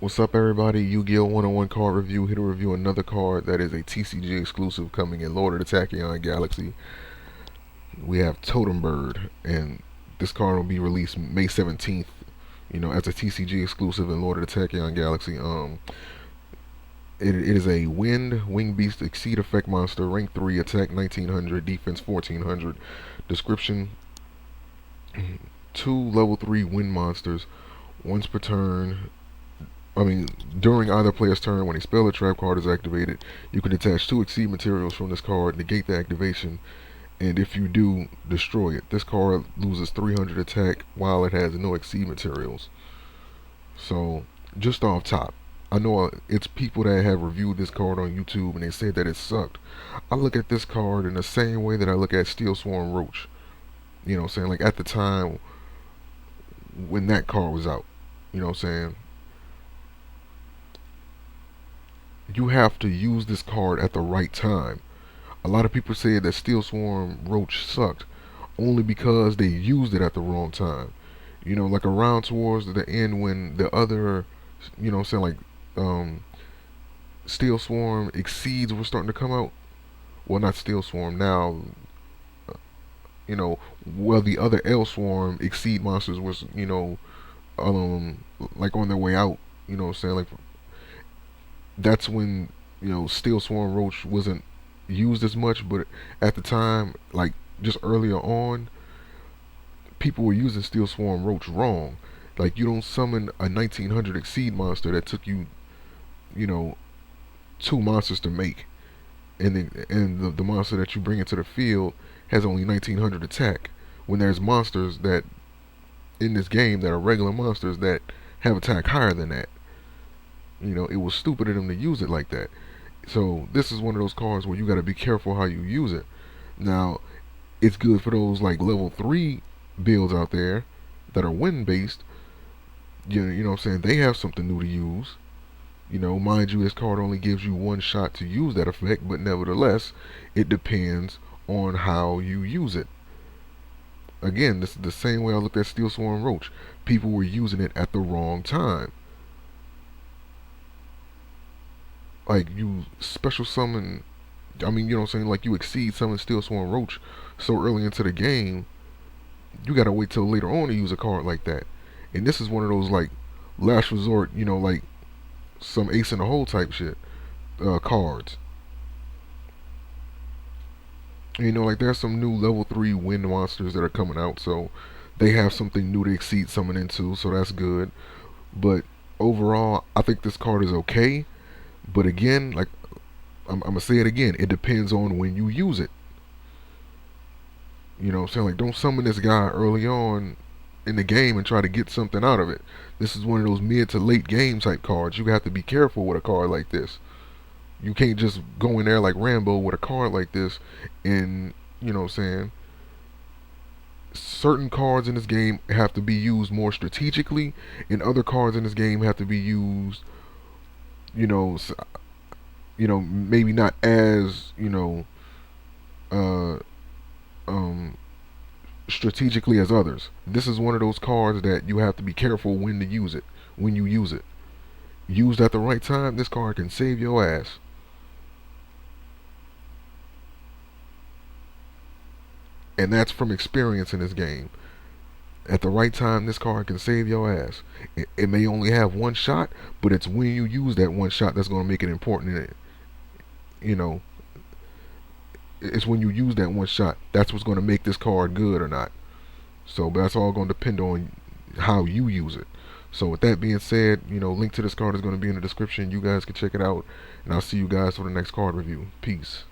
What's up, everybody? YuGiOh 101 card review. Here to review another card that is a TCG exclusive coming in Lord of the Tachyon Galaxy. We have Totem Bird, and this card will be released May 17th. As a TCG exclusive in Lord of the Tachyon Galaxy. It is a Wing Beast Exceed Effect monster, rank 3, attack 1900, defense 1400. Description: two level 3 wind monsters, once per turn. During either player's turn, when a spell or trap card is activated, you can detach 2 Exceed materials from this card, negate the activation, and if you do, destroy it. This card loses 300 attack while it has no Exceed materials. So, just off top, I know it's people that have reviewed this card on YouTube and they said that it sucked. I look at this card in the same way that I look at Steel Swarm Roach. You know what I'm saying? Like at the time when that card was out. You know what I'm saying? You have to use this card at the right time. A lot of people say that Steel Swarm Roach sucked only because they used it at the wrong time. Like around towards the end when the other, like um, Steel Swarm Exceeds were starting to come out. Well, not Steel Swarm now. uh, the other L Swarm Exceed monsters was, um, like on their way out. Like that's when Steel Swarm Roach wasn't used as much, but at the time, like just earlier on, people were using Steel Swarm Roach wrong. Like you don't summon a 1900 Exceed monster that took you, you know, 2 monsters to make, and the monster that you bring into the field has only 1900 attack. When there's monsters that in this game that are regular monsters that have attack higher than that. It was stupid of them to use it like that. So this is one of those cards where you got to be careful how you use it. Now, it's good for those like level 3 builds out there that are wind based. You know what I'm saying? They have something new to use. Mind you, this card only gives you one shot to use that effect, but nevertheless, it depends on how you use it. Again, this is the same way I looked at Steel Swarm Roach. People were using it at the wrong time. Like you special summon, you know what I'm saying? Like you exceed summon Steel Swarm Roach so early into the game, you gotta wait till later on to use a card like that. And this is one of those like last resort, like some ace in the hole type shit cards. Like there's some new level 3 wind monsters that are coming out, so they have something new to exceed summon into, so that's good. But overall, I think this card is okay. But again, like I'm gonna say it again, it depends on when you use it. What I'm saying? Like don't summon this guy early on in the game and try to get something out of it. This is one of those mid to late game type cards. You have to be careful with a card like this. You can't just go in there like Rambo with a card like this and what I'm saying, certain cards in this game have to be used more strategically and other cards in this game have to be used, you know, maybe not as, uh um strategically as others. This is one of those cards that you have to be careful when to use it. When you use it, used at the right time, this card can save your ass. And that's from experience in this game. At the right time, this card can save your ass. It may only have one shot, but it's when you use that one shot that's going to make it important. You know, it's when you use that one shot that's what's going to make this card good or not. So, but that's all going to depend on how you use it. So, with that being said, link to this card is going to be in the description. You guys can check it out, and I'll see you guys for the next card review. Peace.